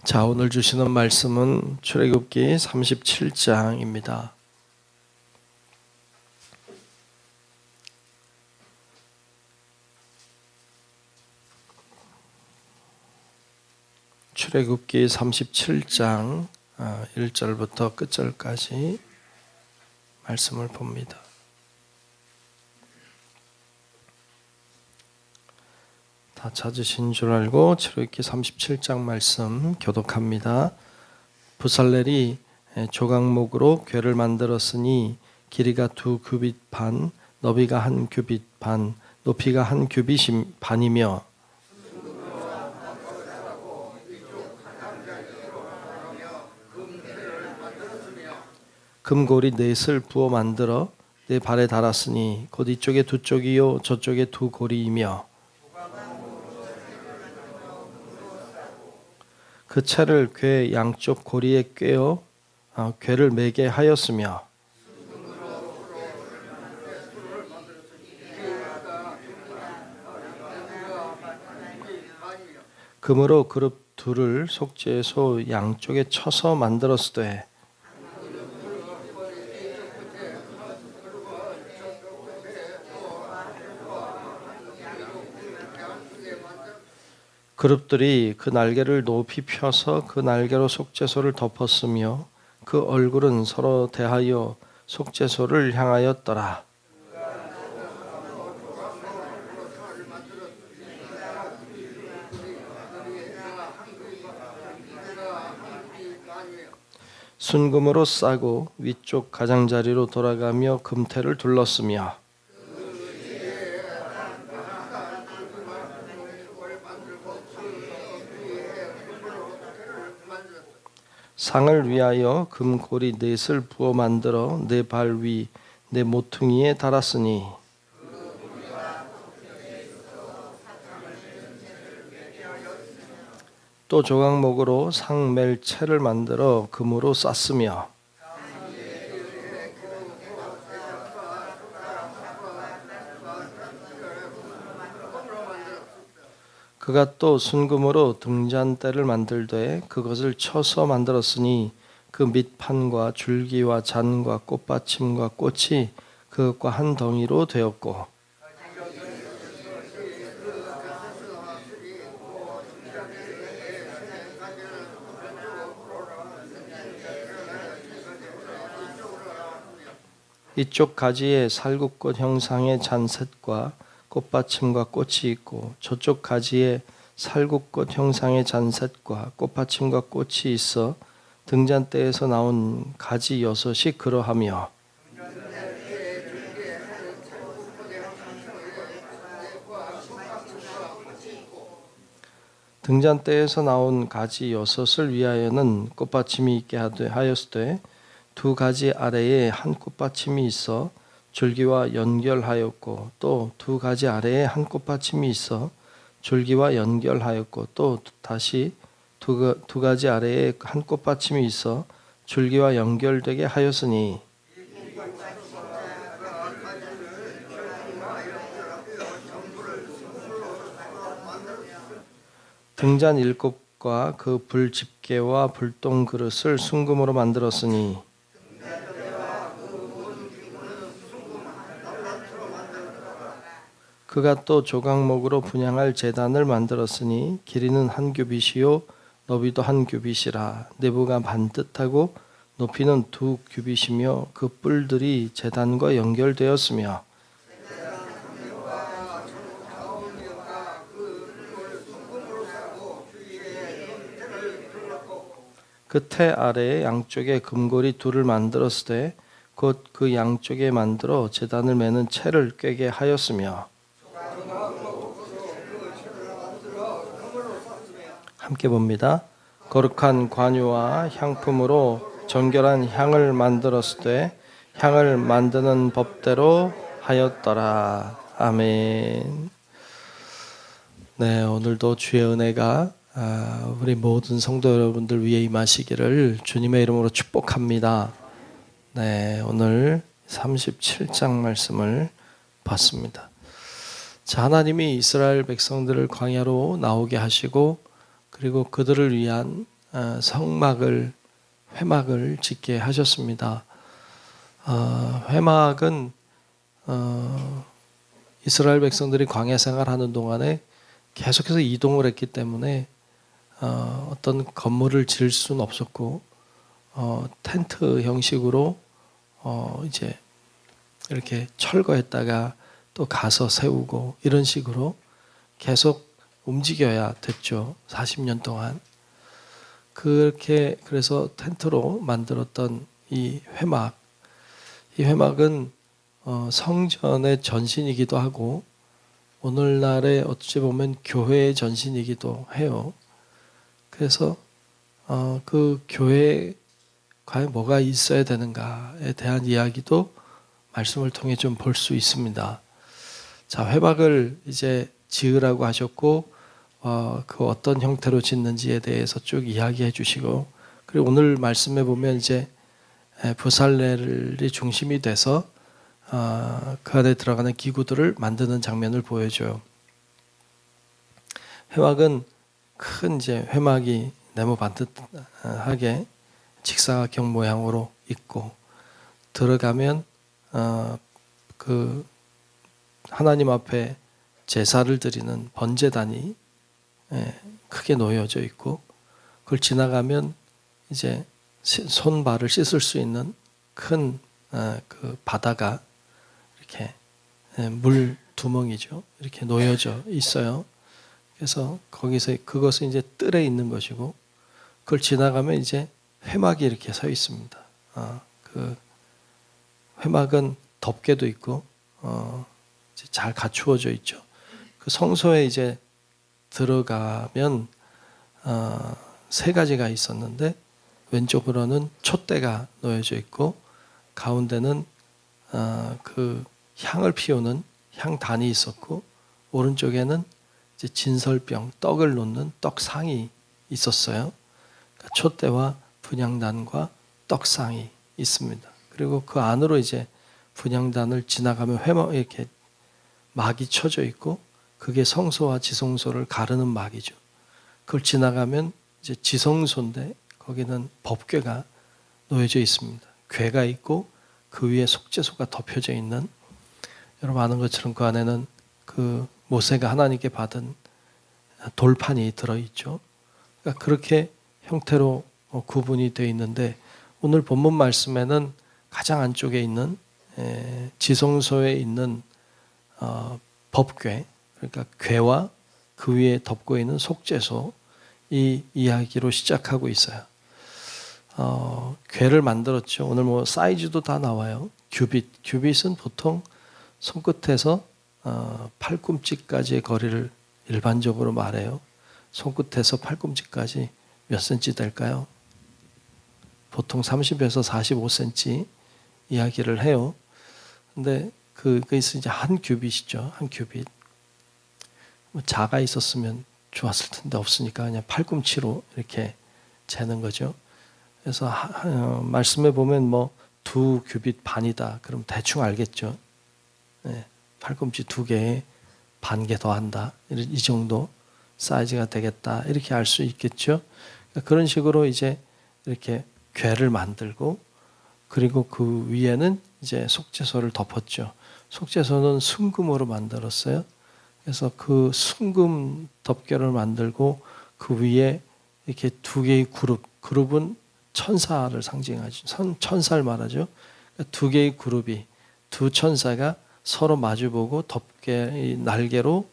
자, 오늘 주시는 말씀은 출애굽기 37장입니다. 출애굽기 37장 1절부터 끝절까지 말씀을 봅니다. 다 찾으신 줄 알고 출애굽기 37장 말씀 교독합니다. 부살렐이 조각목으로 궤를 만들었으니 길이가 2규빗 반, 너비가 1규빗 반, 높이가 1규빗 반이며 금고리 넷을 부어 만들어 네 발에 달았으니 곧 이쪽에 2쪽이요 저쪽에 2고리이며 그 채를 궤 양쪽 고리에 꿰어 궤를 매게 하였으며 금으로 그룹 둘을 속죄소 양쪽에 쳐서 만들었으되 그룹들이 그 날개를 높이 펴서 그 날개로 속죄소를 덮었으며 그 얼굴은 서로 대하여 속죄소를 향하였더라. 순금으로 싸고 위쪽 가장자리로 돌아가며 금태를 둘렀으며 상을 위하여 금고리 넷을 부어 만들어 네 발 위 네 모퉁이에 달았으니 또 조각목으로 상 맬 채를 만들어 금으로 쌌으며 그가 또 순금으로 등잔대를 만들되 그것을 쳐서 만들었으니 그 밑판과 줄기와 잔과 꽃받침과 꽃이 그것과 한 덩이로 되었고 이쪽 가지에 살구꽃 형상의 잔셋과 꽃받침과 꽃이 있고 저쪽 가지에 살구꽃 형상의 잔셋과 꽃받침과 꽃이 있어 등잔대에서 나온 가지 6이 그러하며 등잔대에서 나온 가지 6을 위하여는 꽃받침이 있게 하였으되 2가지 아래에 한 꽃받침이 있어 줄기와 연결하였고 또 2가지 아래에 한 꽃받침이 있어 줄기와 연결하였고 또 다시 두 가지 아래에 한 꽃받침이 있어 줄기와 연결되게 하였으니 등잔 7과 그 불집게와 불똥 그릇을 순금으로 만들었으니 그가 또 조각목으로 분향할 제단을 만들었으니 길이는 1규빗이요 너비도 1규빗이라 내부가 반듯하고 높이는 2규빗이며 그 뿔들이 제단과 연결되었으며 그 태 아래에 양쪽에 금고리 둘을 만들었으되 곧 그 양쪽에 만들어 제단을 매는 채를 꿰게 하였으며 함께 봅니다. 거룩한 관유와 향품으로 정결한 향을 만들었으되 향을 만드는 법대로 하였더라. 아멘. 네, 오늘도 주의 은혜가 우리 모든 성도 여러분들 위에 임하시기를 주님의 이름으로 축복합니다. 네, 오늘 37장 말씀을 봤습니다. 자, 하나님이 이스라엘 백성들을 광야로 나오게 하시고 그리고 그들을 위한 성막을 회막을 짓게 하셨습니다. 회막은 이스라엘 백성들이 광야 생활하는 동안에 계속해서 이동을 했기 때문에 어떤 건물을 지을 수는 없었고 텐트 형식으로 이제 이렇게 철거했다가 또 가서 세우고 이런 식으로 계속 움직여야 됐죠. 40년 동안. 그렇게 그래서 텐트로 만들었던 이 회막은 성전의 전신이기도 하고 오늘날의 어찌 보면 교회의 전신이기도 해요. 그래서 그 교회에 과연 뭐가 있어야 되는가에 대한 이야기도 말씀을 통해 좀 볼 수 있습니다. 자, 회막을 이제 지으라고 하셨고 그 어떤 형태로 짓는지에 대해서 쭉 이야기해 주시고, 그리고 오늘 말씀에 보면 이제 부살렐이 중심이 돼서 그 안에 들어가는 기구들을 만드는 장면을 보여줘요. 회막은 큰 이제 회막이 네모 반듯하게 직사각 모양으로 있고 들어가면 그 하나님 앞에 제사를 드리는 번제단이 크게 놓여져 있고 그걸 지나가면 이제 손발을 씻을 수 있는 큰 그 바다가 이렇게 물 두멍이죠. 이렇게 놓여져 있어요. 그래서 거기서 그것은 이제 뜰에 있는 것이고 그걸 지나가면 이제 회막이 이렇게 서 있습니다. 그 회막은 덮개도 있고 잘 갖추어져 있죠. 그 성소에 이제 들어가면 세 가지가 있었는데 왼쪽으로는 촛대가 놓여져 있고 가운데는 그 향을 피우는 향단이 있었고 오른쪽에는 이제 진설병 떡을 놓는 떡상이 있었어요. 그러니까 촛대와 분향단과 떡상이 있습니다. 그리고 그 안으로 이제 분향단을 지나가면 회막 이렇게 막이 쳐져 있고 그게 성소와 지성소를 가르는 막이죠. 그걸 지나가면 이제 지성소인데 거기는 법궤가 놓여져 있습니다. 궤가 있고 그 위에 속죄소가 덮여져 있는, 여러분 아는 것처럼 그 안에는 그 모세가 하나님께 받은 돌판이 들어있죠. 그러니까 그렇게 형태로 구분이 되어 있는데 오늘 본문 말씀에는 가장 안쪽에 있는 지성소에 있는 법궤, 그러니까 궤와 그 위에 덮고 있는 속죄소 이 이야기로 시작하고 있어요. 궤를 만들었죠. 오늘 뭐 사이즈도 다 나와요. 규빗은 보통 손끝에서 팔꿈치까지의 거리를 일반적으로 말해요. 손끝에서 팔꿈치까지 몇 센치 될까요? 보통 30에서 45cm 이야기를 해요. 근데 그것이 이제 한 규빗이죠. 한 규빗. 뭐 자가 있었으면 좋았을 텐데 없으니까 그냥 팔꿈치로 이렇게 재는 거죠. 그래서 말씀에 보면 뭐 2규빗 반이다. 그럼 대충 알겠죠. 팔꿈치 2개에 반 개 더 한다. 이 정도 사이즈가 되겠다. 이렇게 알 수 있겠죠. 그러니까 그런 식으로 이제 이렇게 궤를 만들고 그리고 그 위에는 이제 속죄소를 덮었죠. 속죄소는 순금으로 만들었어요. 그래서 그 순금 덮개를 만들고 그 위에 이렇게 2개의 그룹은 천사를 상징하죠. 천사를 말하죠. 그러니까 2개의 그룹이 두 천사가 서로 마주보고 덮개 날개로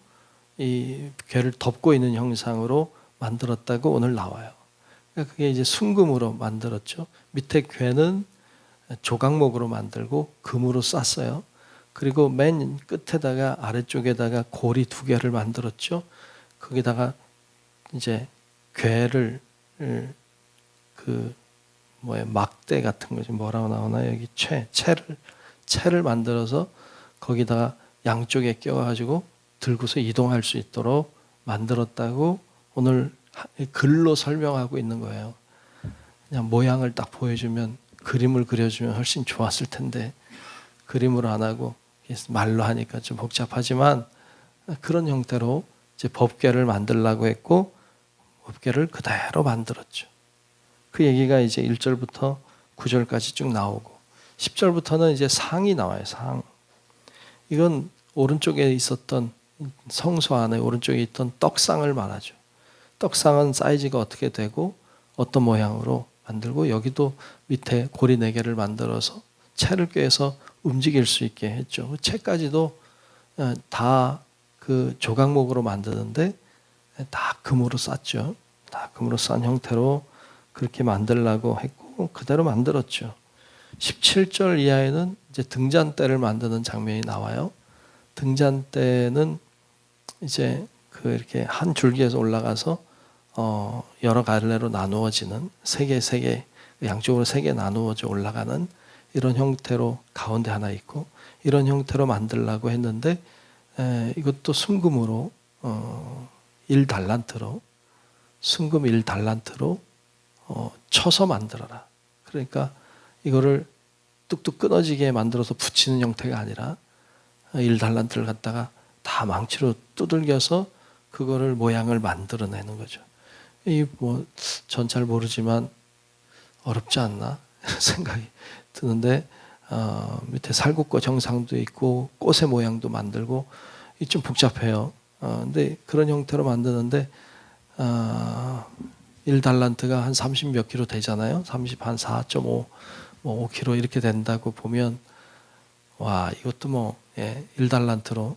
이 궤를 덮고 있는 형상으로 만들었다고 오늘 나와요. 그러니까 그게 이제 순금으로 만들었죠. 밑에 궤는 조각목으로 만들고 금으로 쌌어요. 그리고 맨 끝에다가 아래쪽에다가 고리 2개를 만들었죠. 거기다가 이제 궤를 그 막대 같은 거지 뭐라고 나오나 여기 채를 만들어서 거기다가 양쪽에 껴가지고 들고서 이동할 수 있도록 만들었다고 오늘 글로 설명하고 있는 거예요. 그냥 모양을 딱 보여주면 그림을 그려주면 훨씬 좋았을 텐데 그림으로 안 하고 말로 하니까 좀 복잡하지만 그런 형태로 이제 법궤를 만들려고 했고 법궤를 그대로 만들었죠. 그 얘기가 이제 1절부터 9절까지 쭉 나오고 10절부터는 이제 상이 나와요. 상. 이건 오른쪽에 있었던 성소 안에 오른쪽에 있던 떡상을 말하죠. 떡상은 사이즈가 어떻게 되고 어떤 모양으로 만들고 여기도 밑에 고리 4개를 만들어서 채를 꿰서 움직일 수 있게 했죠. 그 채까지도 다 그 조각목으로 만드는데 다 금으로 쌌죠. 다 금으로 싼 형태로 그렇게 만들라고 했고 그대로 만들었죠. 17절 이하에는 이제 등잔대를 만드는 장면이 나와요. 등잔대는 이제 그 이렇게 한 줄기에서 올라가서 여러 갈래로 나누어지는 세 개 양쪽으로 3개 나누어져 올라가는 이런 형태로 가운데 하나 있고 이런 형태로 만들라고 했는데 이것도 순금으로 1달란트로 순금 1달란트로 쳐서 만들어라. 그러니까 이거를 뚝뚝 끊어지게 만들어서 붙이는 형태가 아니라 1달란트를 갖다가 다 망치로 두들겨서 그거를 모양을 만들어내는 거죠. 이 뭐 전 잘 모르지만 어렵지 않나 생각이 드는데 밑에 살구꽃 형상도 있고 꽃의 모양도 만들고 이 좀 복잡해요. 근데 그런 형태로 만드는데 1달란트가 한 30 몇 킬로 되잖아요. 30 한 4.5 뭐 5kg 이렇게 된다고 보면 와 이것도 뭐 1달란트로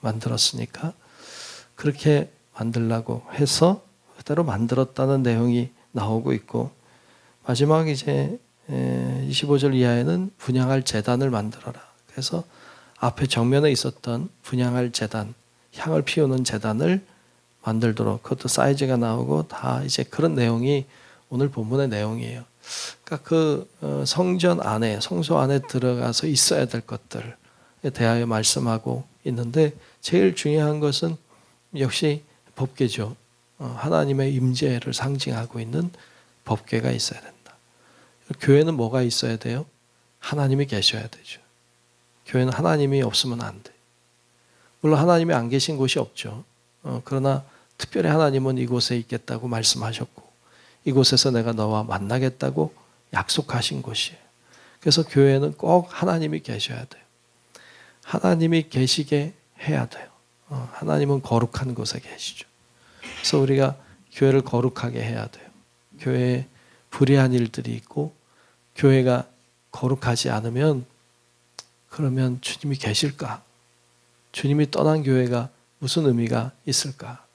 만들었으니까 그렇게 만들라고 해서 그대로 만들었다는 내용이 나오고 있고 마지막 이제 25절 이하에는 분향할 제단을 만들어라. 그래서 앞에 정면에 있었던 분향할 제단, 향을 피우는 제단을 만들도록 그것도 사이즈가 나오고 다 이제 그런 내용이 오늘 본문의 내용이에요. 그러니까 그 성전 안에 성소 안에 들어가서 있어야 될 것들에 대하여 말씀하고 있는데 제일 중요한 것은 역시 법궤죠. 하나님의 임재를 상징하고 있는 법궤가 있어야 된다. 교회는 뭐가 있어야 돼요? 하나님이 계셔야 되죠. 교회는 하나님이 없으면 안 돼. 물론 하나님이 안 계신 곳이 없죠. 그러나 특별히 하나님은 이곳에 있겠다고 말씀하셨고 이곳에서 내가 너와 만나겠다고 약속하신 곳이에요. 그래서 교회는 꼭 하나님이 계셔야 돼요. 하나님이 계시게 해야 돼요. 하나님은 거룩한 곳에 계시죠. 그래서 우리가 교회를 거룩하게 해야 돼요. 교회에 불의한 일들이 있고 교회가 거룩하지 않으면 그러면 주님이 계실까? 주님이 떠난 교회가 무슨 의미가 있을까?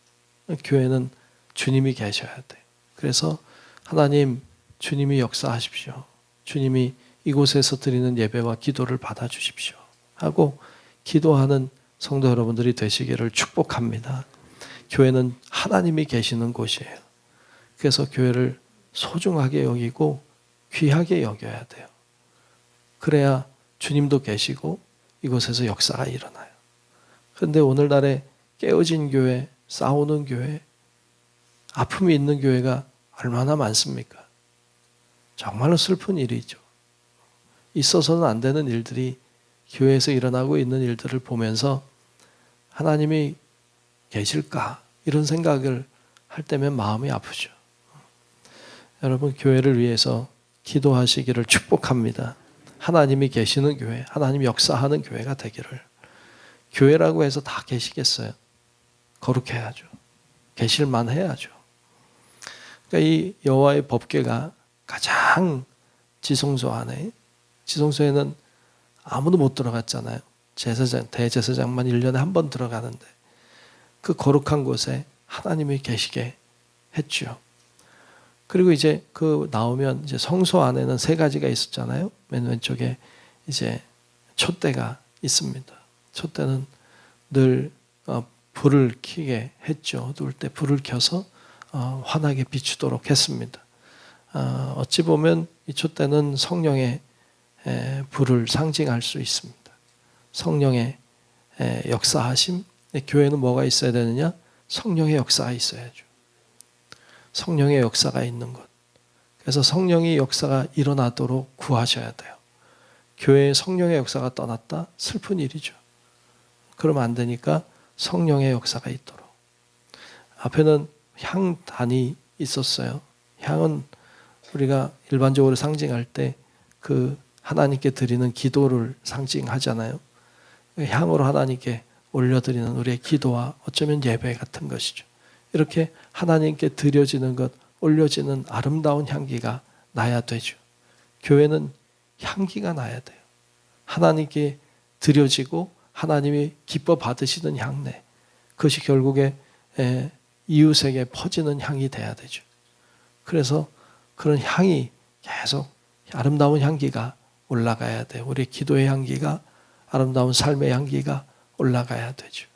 교회는 주님이 계셔야 돼요. 그래서 하나님 주님이 역사하십시오. 주님이 이곳에서 드리는 예배와 기도를 받아주십시오. 하고 기도하는 성도 여러분들이 되시기를 축복합니다. 교회는 하나님이 계시는 곳이에요. 그래서 교회를 소중하게 여기고 귀하게 여겨야 돼요. 그래야 주님도 계시고 이곳에서 역사가 일어나요. 그런데 오늘날에 깨어진 교회, 싸우는 교회, 아픔이 있는 교회가 얼마나 많습니까? 정말로 슬픈 일이죠. 있어서는 안 되는 일들이 교회에서 일어나고 있는 일들을 보면서 하나님이 계실까? 이런 생각을 할 때면 마음이 아프죠. 여러분 교회를 위해서 기도하시기를 축복합니다. 하나님이 계시는 교회, 하나님이 역사하는 교회가 되기를. 교회라고 해서 다 계시겠어요? 거룩해야죠. 계실만 해야죠. 그러니까 이 여호와의 법궤가 가장 지성소 안에, 지성소에는 아무도 못 들어갔잖아요. 제사장, 대제사장만 1년에 한 번 들어가는데 그 거룩한 곳에 하나님이 계시게 했죠. 그리고 이제 그 나오면 이제 성소 안에는 3가지가 있었잖아요. 맨 왼쪽에 이제 촛대가 있습니다. 촛대는 늘 불을 켜게 했죠. 누울 때 불을 켜서 환하게 비추도록 했습니다. 어찌 보면 이 촛대는 성령의 불을 상징할 수 있습니다. 성령의 역사하심. 교회는 뭐가 있어야 되느냐? 성령의 역사가 있어야죠. 성령의 역사가 있는 것. 그래서 성령의 역사가 일어나도록 구하셔야 돼요. 교회에 성령의 역사가 떠났다? 슬픈 일이죠. 그러면 안 되니까 성령의 역사가 있도록. 앞에는 향단이 있었어요. 향은 우리가 일반적으로 상징할 때 그 하나님께 드리는 기도를 상징하잖아요. 향으로 하나님께 올려드리는 우리의 기도와 어쩌면 예배 같은 것이죠. 이렇게 하나님께 드려지는 것, 올려지는 아름다운 향기가 나야 되죠. 교회는 향기가 나야 돼요. 하나님께 드려지고 하나님이 기뻐 받으시는 향내, 그것이 결국에 이웃에게 퍼지는 향이 돼야 되죠. 그래서 그런 향이 계속 아름다운 향기가 올라가야 돼요. 우리 기도의 향기가, 아름다운 삶의 향기가 올라가야 되죠.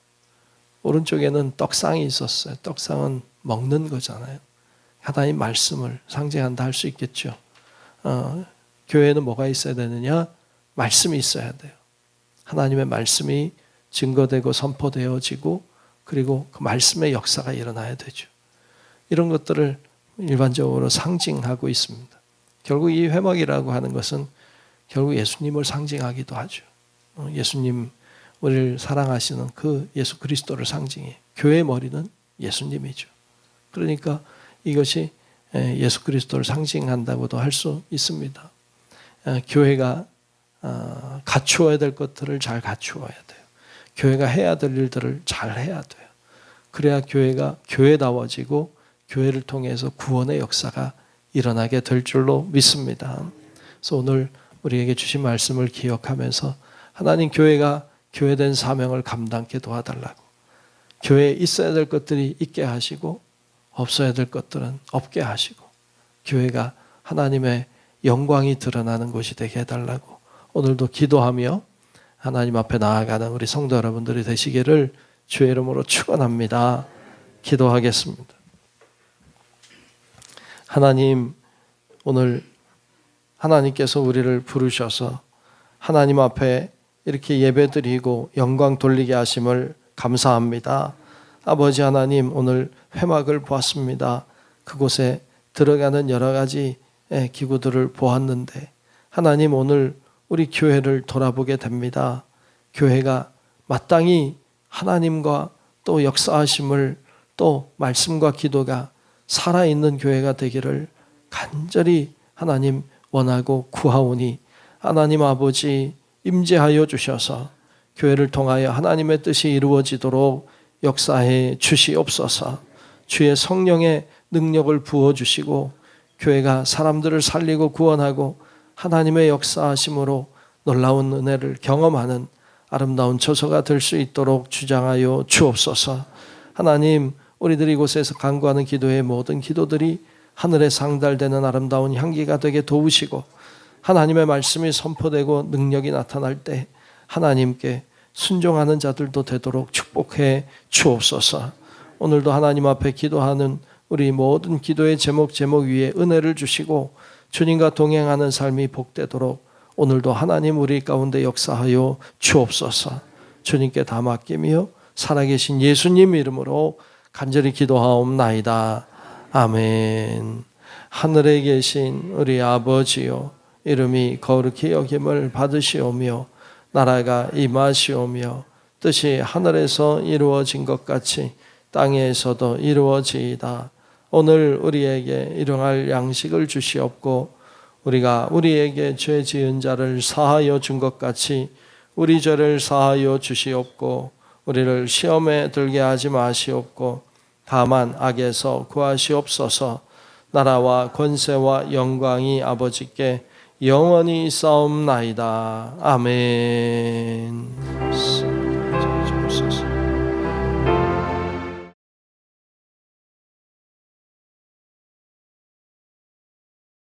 오른쪽에는 떡상이 있었어요. 떡상은 먹는 거잖아요. 하나님 말씀을 상징한다 할 수 있겠죠. 교회에는 뭐가 있어야 되느냐? 말씀이 있어야 돼요. 하나님의 말씀이 증거되고 선포되어지고 그리고 그 말씀의 역사가 일어나야 되죠. 이런 것들을 일반적으로 상징하고 있습니다. 결국 이 회막이라고 하는 것은 결국 예수님을 상징하기도 하죠. 예수님, 우리를 사랑하시는 그 예수 그리스도를 상징해. 교회의 머리는 예수님이죠. 그러니까 이것이 예수 그리스도를 상징한다고도 할 수 있습니다. 교회가 갖추어야 될 것들을 잘 갖추어야 돼요. 교회가 해야 될 일들을 잘 해야 돼요. 그래야 교회가 교회다워지고 교회를 통해서 구원의 역사가 일어나게 될 줄로 믿습니다. 그래서 오늘 우리에게 주신 말씀을 기억하면서 하나님 교회가 교회된 사명을 감당케 도와달라고, 교회에 있어야 될 것들이 있게 하시고 없어야 될 것들은 없게 하시고 교회가 하나님의 영광이 드러나는 곳이 되게 해달라고 오늘도 기도하며 하나님 앞에 나아가는 우리 성도 여러분들이 되시기를 주의 이름으로 축원합니다. 기도하겠습니다. 하나님, 오늘 하나님께서 우리를 부르셔서 하나님 앞에 이렇게 예배드리고 영광 돌리게 하심을 감사합니다. 아버지 하나님, 오늘 회막을 보았습니다. 그곳에 들어가는 여러 가지 기구들을 보았는데 하나님, 오늘 우리 교회를 돌아보게 됩니다. 교회가 마땅히 하나님과 또 역사하심을, 또 말씀과 기도가 살아있는 교회가 되기를 간절히 하나님 원하고 구하오니 하나님 아버지 임재하여 주셔서 교회를 통하여 하나님의 뜻이 이루어지도록 역사해 주시옵소서. 주의 성령의 능력을 부어주시고 교회가 사람들을 살리고 구원하고 하나님의 역사하심으로 놀라운 은혜를 경험하는 아름다운 처소가 될 수 있도록 주장하여 주옵소서. 하나님, 우리들이 이곳에서 간구하는 기도의 모든 기도들이 하늘에 상달되는 아름다운 향기가 되게 도우시고 하나님의 말씀이 선포되고 능력이 나타날 때 하나님께 순종하는 자들도 되도록 축복해 주옵소서. 오늘도 하나님 앞에 기도하는 우리 모든 기도의 제목 위에 은혜를 주시고 주님과 동행하는 삶이 복되도록 오늘도 하나님 우리 가운데 역사하여 주옵소서. 주님께 다 맡기며 살아계신 예수님 이름으로 간절히 기도하옵나이다. 아멘. 하늘에 계신 우리 아버지요, 이름이 거룩히 여김을 받으시오며 나라가 임하시오며 뜻이 하늘에서 이루어진 것 같이 땅에서도 이루어지이다. 오늘 우리에게 일용할 양식을 주시옵고 우리가 우리에게 죄 지은 자를 사하여 준 것 같이 우리 죄를 사하여 주시옵고 우리를 시험에 들게 하지 마시옵고 다만 악에서 구하시옵소서. 나라와 권세와 영광이 아버지께 영원히 있사옵나이다. 아멘.